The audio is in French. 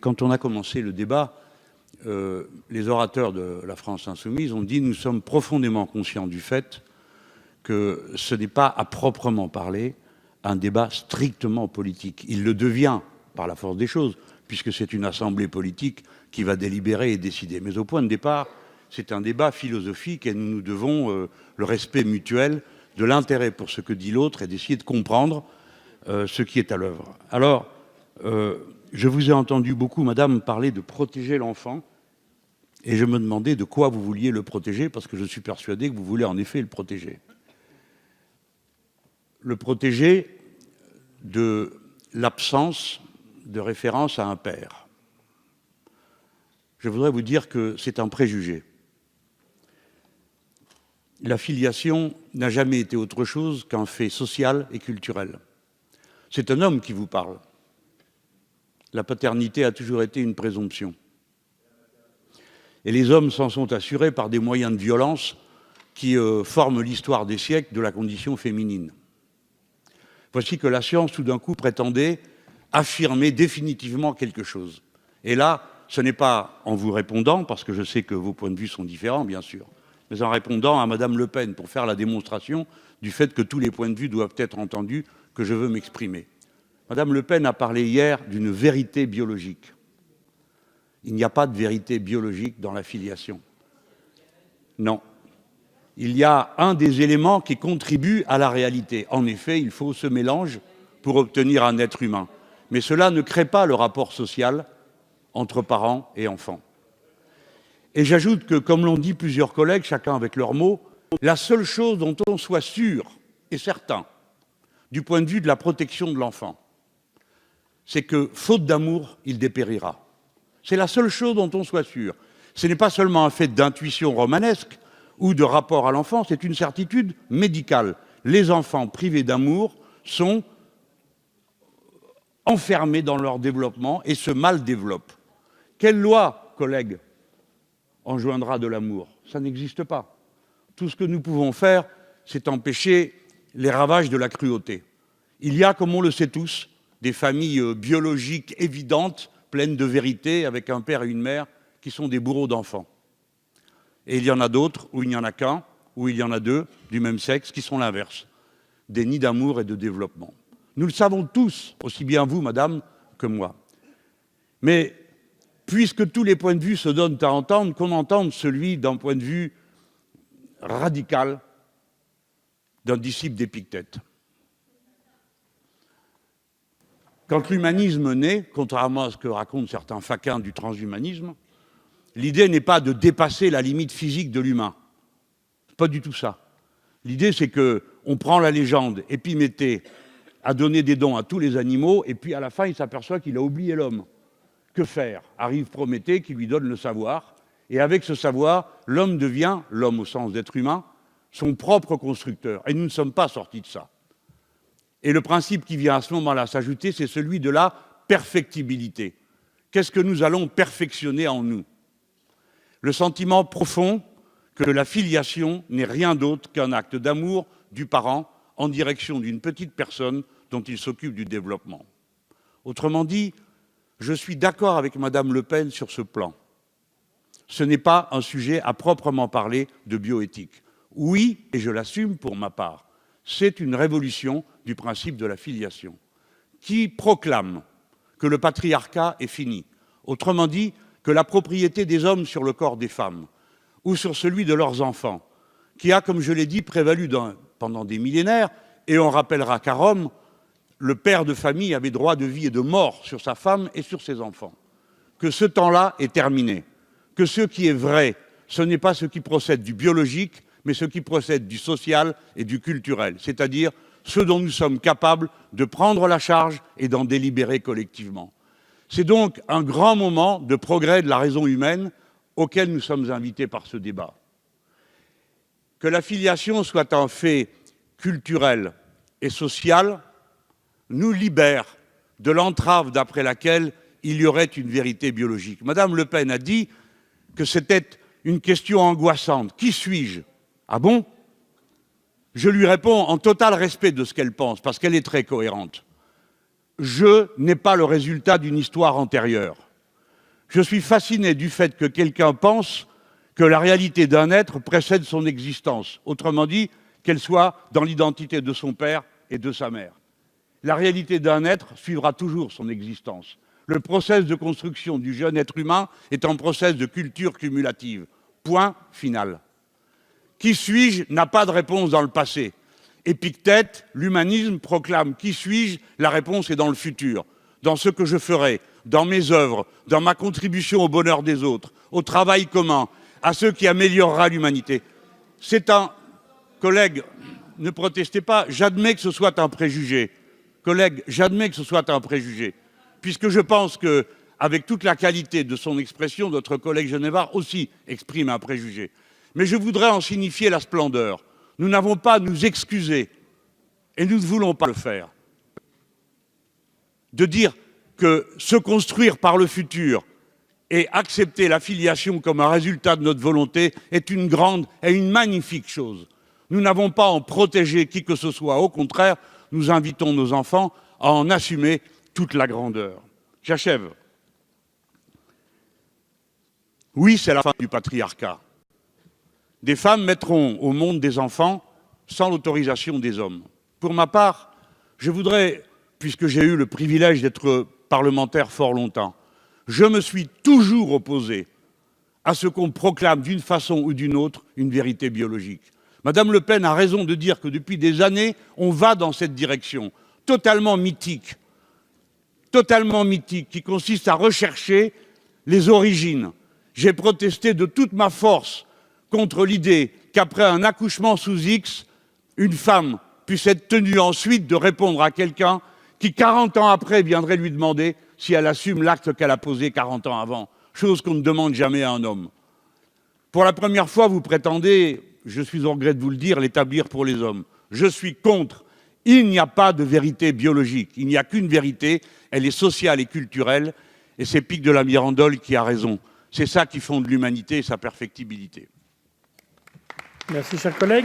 quand on a commencé le débat, les orateurs de la France insoumise ont dit « Nous sommes profondément conscients du fait que ce n'est pas à proprement parler un débat strictement politique. Il le devient par la force des choses, puisque c'est une assemblée politique qui va délibérer et décider. Mais au point de départ, c'est un débat philosophique et nous nous devons le respect mutuel de l'intérêt pour ce que dit l'autre et d'essayer de comprendre ce qui est à l'œuvre. Alors, je vous ai entendu beaucoup, madame, parler de protéger l'enfant et je me demandais de quoi vous vouliez le protéger, parce que je suis persuadé que vous voulez en effet le protéger. Le protéger de l'absence de référence à un père. Je voudrais vous dire que c'est un préjugé. La filiation n'a jamais été autre chose qu'un fait social et culturel. C'est un homme qui vous parle. La paternité a toujours été une présomption. Et les hommes s'en sont assurés par des moyens de violence qui forment l'histoire des siècles de la condition féminine. Voici que la science, tout d'un coup, prétendait affirmer définitivement quelque chose. Et là, ce n'est pas en vous répondant, parce que je sais que vos points de vue sont différents, bien sûr, mais en répondant à Madame Le Pen pour faire la démonstration du fait que tous les points de vue doivent être entendus, que je veux m'exprimer. Madame Le Pen a parlé hier d'une vérité biologique. Il n'y a pas de vérité biologique dans la filiation. Non. Il y a un des éléments qui contribue à la réalité. En effet, il faut ce mélange pour obtenir un être humain. Mais cela ne crée pas le rapport social entre parents et enfants. Et j'ajoute que, comme l'ont dit plusieurs collègues, chacun avec leurs mots, la seule chose dont on soit sûr et certain, du point de vue de la protection de l'enfant, c'est que, faute d'amour, il dépérira. C'est la seule chose dont on soit sûr. Ce n'est pas seulement un fait d'intuition romanesque ou de rapport à l'enfant, c'est une certitude médicale. Les enfants privés d'amour sont enfermés dans leur développement et se mal développent. Quelle loi, collègues, engendrera de l'amour? Ça n'existe pas. Tout ce que nous pouvons faire, c'est empêcher les ravages de la cruauté. Il y a, comme on le sait tous, des familles biologiques évidentes, pleines de vérité, avec un père et une mère, qui sont des bourreaux d'enfants. Et il y en a d'autres où il n'y en a qu'un, où il y en a deux du même sexe, qui sont l'inverse. Des nids d'amour et de développement. Nous le savons tous, aussi bien vous, madame, que moi. Mais puisque tous les points de vue se donnent à entendre, qu'on entende celui d'un point de vue radical d'un disciple d'Épictète. Quand l'humanisme naît, contrairement à ce que racontent certains faquins du transhumanisme, l'idée n'est pas de dépasser la limite physique de l'humain. C'est pas du tout ça. L'idée, c'est qu'on prend la légende, Épiméthée a donné des dons à tous les animaux, et puis à la fin, il s'aperçoit qu'il a oublié l'homme. Que faire? Arrive Prométhée qui lui donne le savoir, et avec ce savoir, l'homme devient, l'homme au sens d'être humain, son propre constructeur. Et nous ne sommes pas sortis de ça. Et le principe qui vient à ce moment-là s'ajouter, c'est celui de la perfectibilité. Qu'est-ce que nous allons perfectionner en nous? Le sentiment profond que la filiation n'est rien d'autre qu'un acte d'amour du parent en direction d'une petite personne dont il s'occupe du développement. Autrement dit, je suis d'accord avec Madame Le Pen sur ce plan. Ce n'est pas un sujet à proprement parler de bioéthique. Oui, et je l'assume pour ma part, c'est une révolution du principe de la filiation qui proclame que le patriarcat est fini. Autrement dit, que la propriété des hommes sur le corps des femmes ou sur celui de leurs enfants, qui a, comme je l'ai dit, prévalu pendant des millénaires, et on rappellera qu'à Rome, le père de famille avait droit de vie et de mort sur sa femme et sur ses enfants, que ce temps-là est terminé, que ce qui est vrai, ce n'est pas ce qui procède du biologique, mais ce qui procède du social et du culturel, c'est-à-dire ce dont nous sommes capables de prendre la charge et d'en délibérer collectivement. C'est donc un grand moment de progrès de la raison humaine auquel nous sommes invités par ce débat. Que la filiation soit un fait culturel et social nous libère de l'entrave d'après laquelle il y aurait une vérité biologique. Madame Le Pen a dit que c'était une question angoissante. Qui suis-je? Ah bon? Je lui réponds en total respect de ce qu'elle pense, parce qu'elle est très cohérente. Je n'ai pas le résultat d'une histoire antérieure. Je suis fasciné du fait que quelqu'un pense que la réalité d'un être précède son existence. Autrement dit, qu'elle soit dans l'identité de son père et de sa mère. La réalité d'un être suivra toujours son existence. Le processus de construction du jeune être humain est un processus de culture cumulative. Point final. Qui suis-je n'a pas de réponse dans le passé. Épictète, l'humanisme proclame qui suis-je, la réponse est dans le futur, dans ce que je ferai, dans mes œuvres, dans ma contribution au bonheur des autres, au travail commun, à ce qui améliorera l'humanité. C'est un... Collègues, ne protestez pas, j'admets que ce soit un préjugé. Collègues, j'admets que ce soit un préjugé, puisque je pense que, avec toute la qualité de son expression, notre collègue Genevard aussi exprime un préjugé. Mais je voudrais en signifier la splendeur. Nous n'avons pas à nous excuser, et nous ne voulons pas le faire, de dire que se construire par le futur et accepter la filiation comme un résultat de notre volonté est une grande et une magnifique chose. Nous n'avons pas à en protéger qui que ce soit. Au contraire, nous invitons nos enfants à en assumer toute la grandeur. J'achève. Oui, c'est la fin du patriarcat. Des femmes mettront au monde des enfants sans l'autorisation des hommes. Pour ma part, je voudrais, puisque j'ai eu le privilège d'être parlementaire fort longtemps, je me suis toujours opposé à ce qu'on proclame d'une façon ou d'une autre une vérité biologique. Madame Le Pen a raison de dire que depuis des années, on va dans cette direction totalement mythique, qui consiste à rechercher les origines. J'ai protesté de toute ma force contre l'idée qu'après un accouchement sous X, une femme puisse être tenue ensuite de répondre à quelqu'un qui, 40 ans après, viendrait lui demander si elle assume l'acte qu'elle a posé 40 ans avant, chose qu'on ne demande jamais à un homme. Pour la première fois, vous prétendez, je suis au regret de vous le dire, l'établir pour les hommes. Je suis contre. Il n'y a pas de vérité biologique. Il n'y a qu'une vérité, elle est sociale et culturelle, et c'est Pic de la Mirandole qui a raison. C'est ça qui fonde l'humanité et sa perfectibilité. Merci, cher collègue.